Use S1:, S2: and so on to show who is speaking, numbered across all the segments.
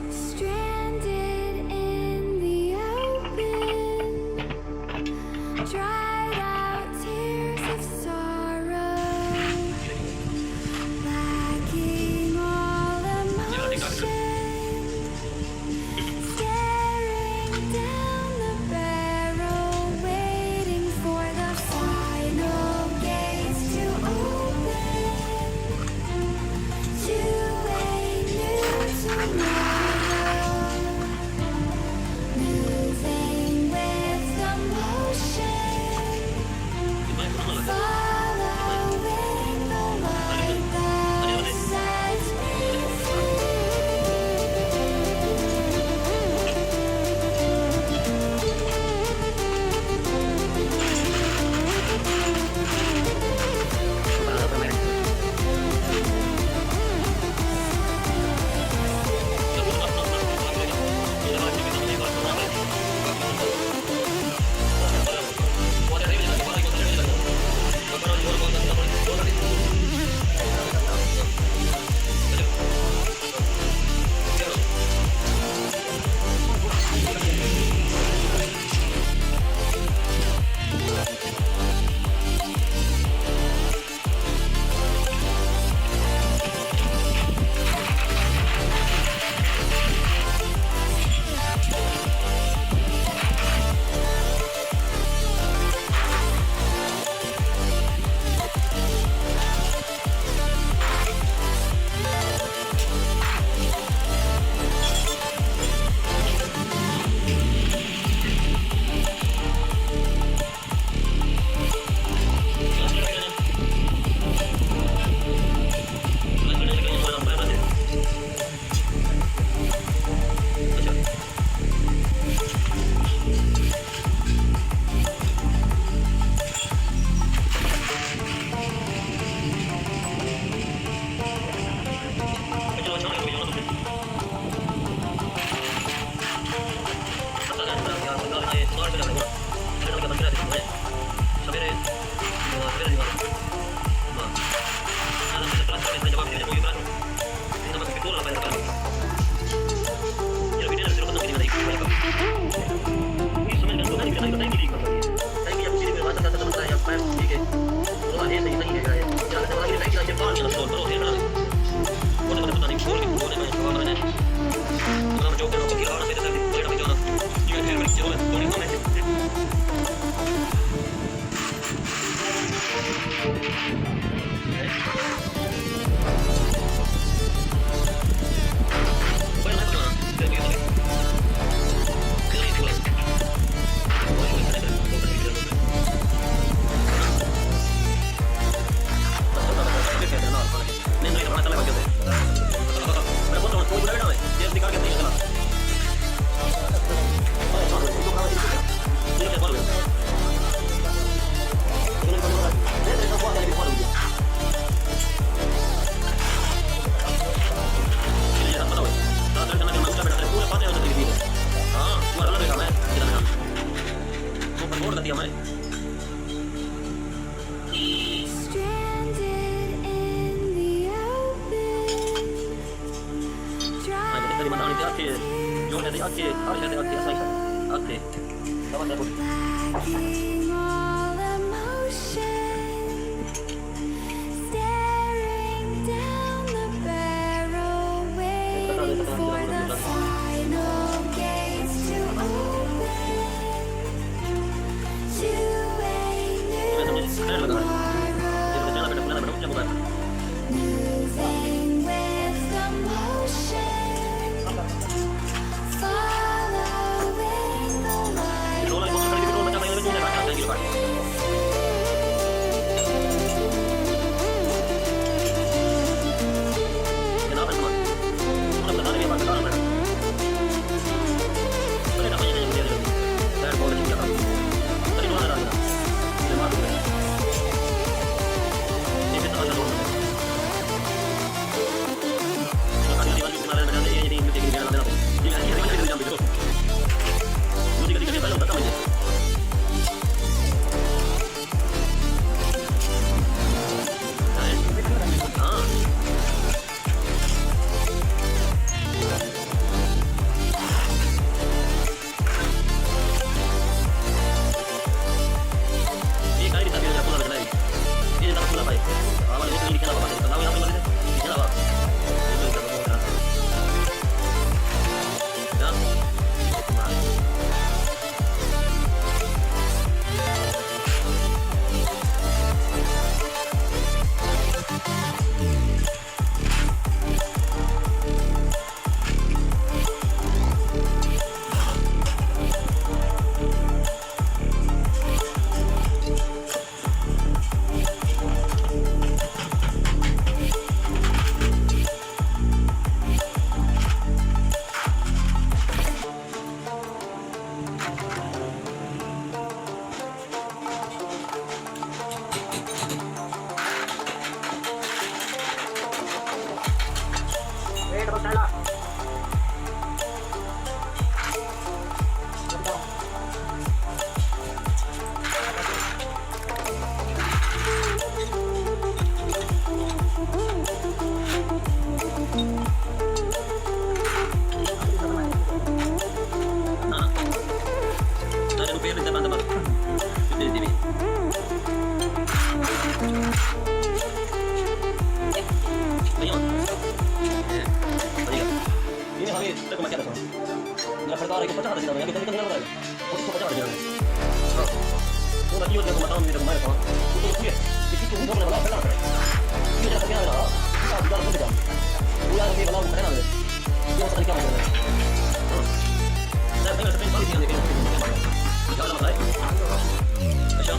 S1: Stranded in the open, dried out tears of sorrow, lacking all emotion, staring down the barrel, waiting for the final gates to open to a new tomorrow. Moving with the motion, following the light that sets me lacking all emotion, staring down the barrel, waiting for the final gates to open to a new tomorrow. Moving with the motion,
S2: देखो मैं क्या कहता हूँ मेरा खड़का रही को 50 हजार देना कितना कितना लगाएगा वो इसको 50 हजार देना तो मैं ये देखो बताऊं मेरे को मैं कहूं तो ये किसी को उनको लगा करना पड़ेगा ये जरा क्या रहा इसका बिगाड़ हो गया वो यार ये वाला वो करना है ये पता नहीं क्या होगा सर मैं स्पेन पॉलिसी है लेकिन क्या लगा है अच्छा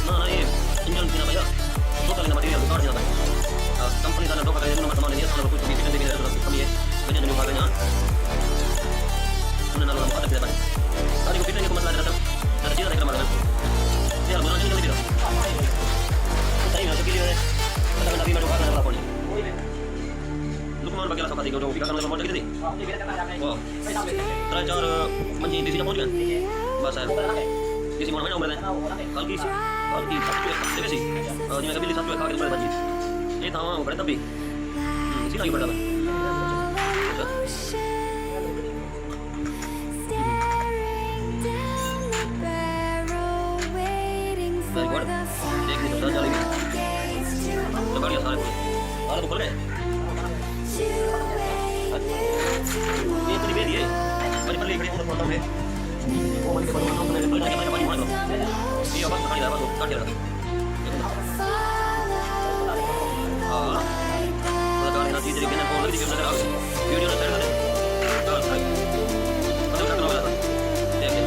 S2: ना ये इंजन बिना भैया तो कल ना मटेरियल काट जाता है कंपनी का धोखा करके नंबर सामान नहीं सामान कुछ भी कितने देने की कमी है मैंने नहीं भागा जान उन्होंने ना बात किया भाई सारी को कितने को मसला रहता है चीज देखना मगर यार बुरा नहीं कर दिया सही है तो के लिए पता नहीं मैं भागा ना पड़ी लुकमान बकेला सफाई को जो फिका करने का मौका कितनी वाह 3-4 मंजी देसी पहुंच गए बस है किसी मन में उम्र है कल की सबसे बेसी जिन्हें कभी लिखा खा के तुम्हारे बची ये था वो बड़े तभी इसी तरह ही बड़ा देख तो चलेगी तो बढ़िया सारे तो खुल गए ये तो बेरी है बड़ी बड़ी एक देखो फोटो में वो मन के बड़े हमने बड़ा के पानी मारो ये बस खाली है बस काट दिया nanti jadi kena follow lagi di video video na share natin kalau say ano na wala ta okay eh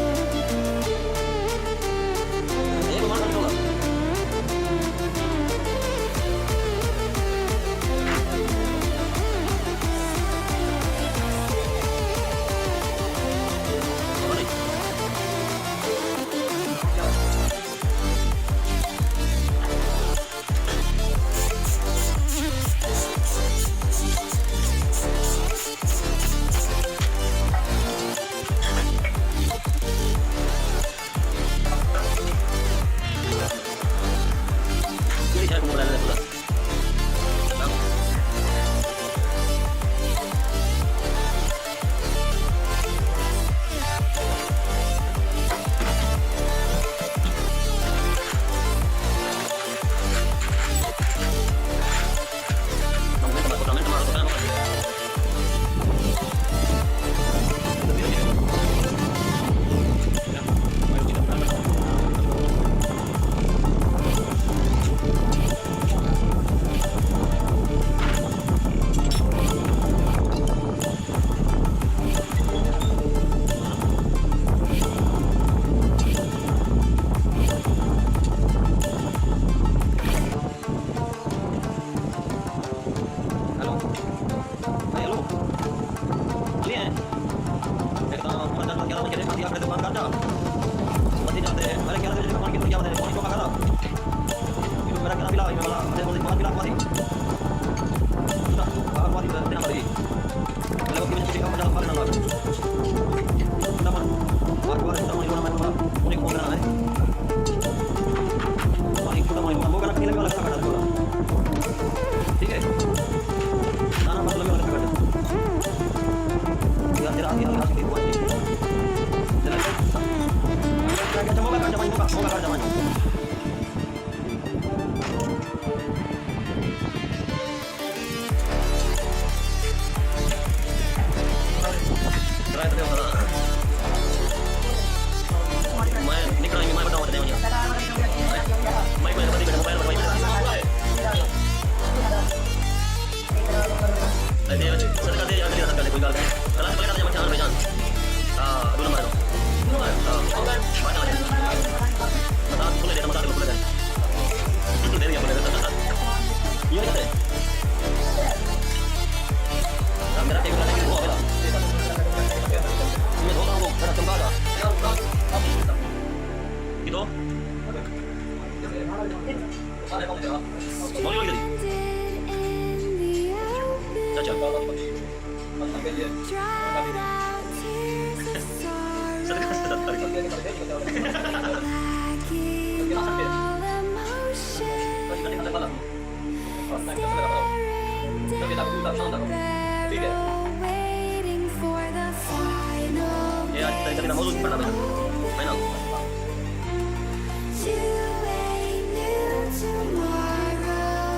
S2: bukan dulu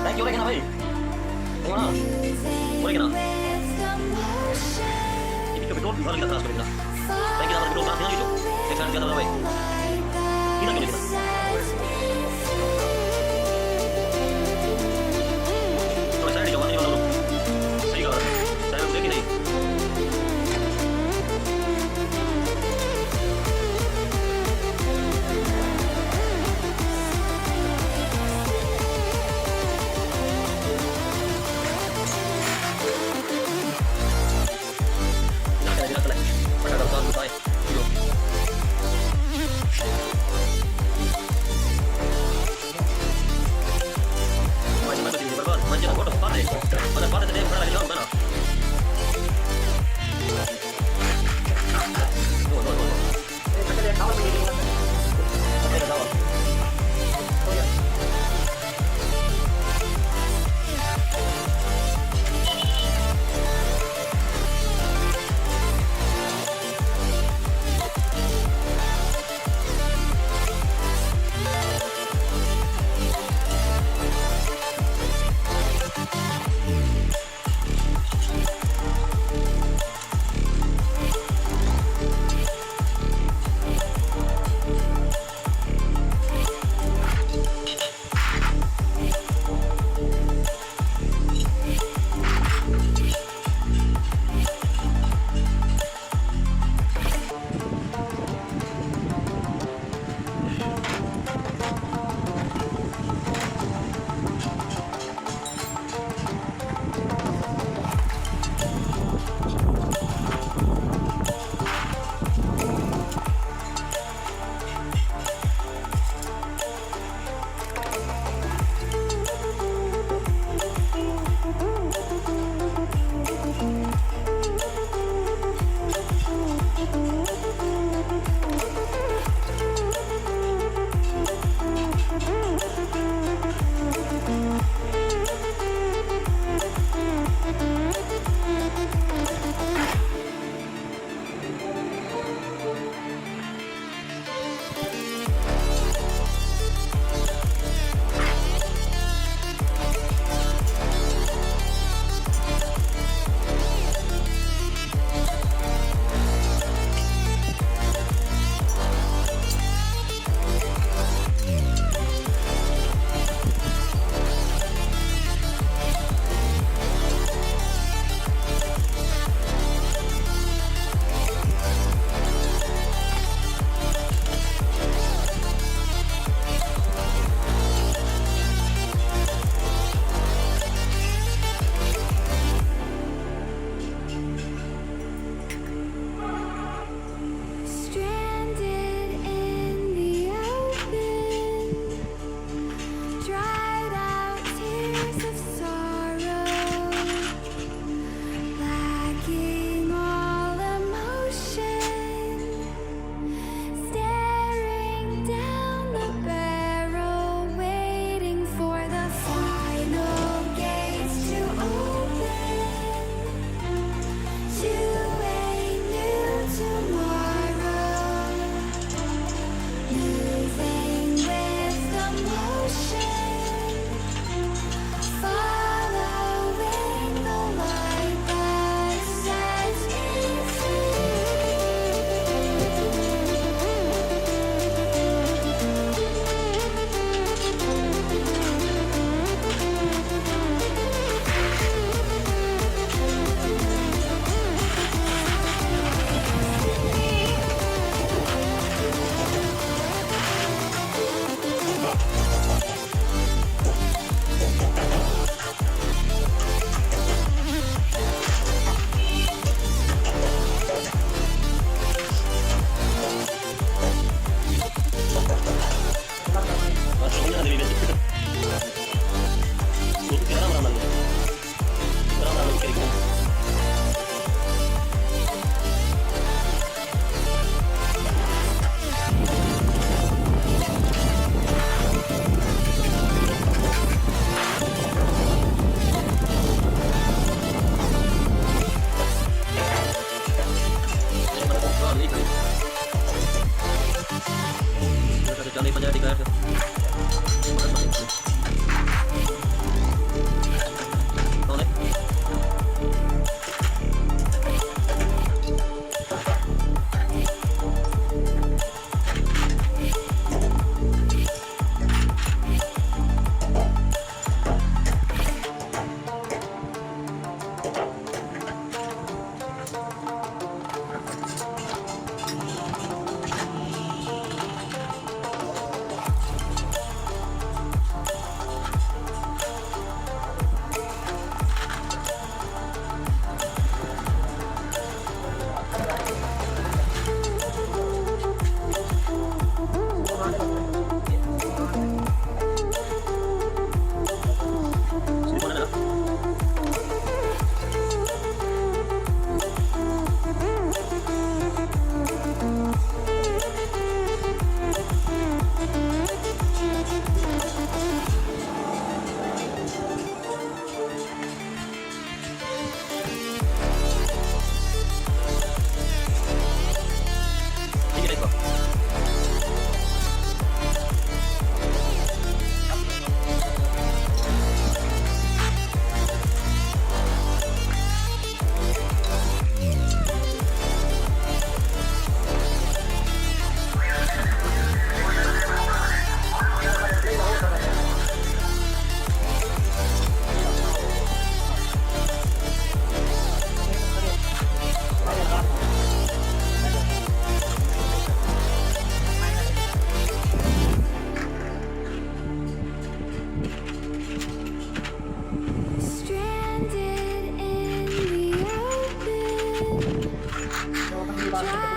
S1: Thank you, lagi na, bay. Tengok na. Boleh kena.
S2: Ikut, baru kita transfer kita. Baik kita berdua tinggal gitu. Sekarang kita berapa? Kita gini kita. Kalau saya dicoba ini dulu. Sehingga saya udah gini. Tidak selesai. Pada kalau saya.
S1: drive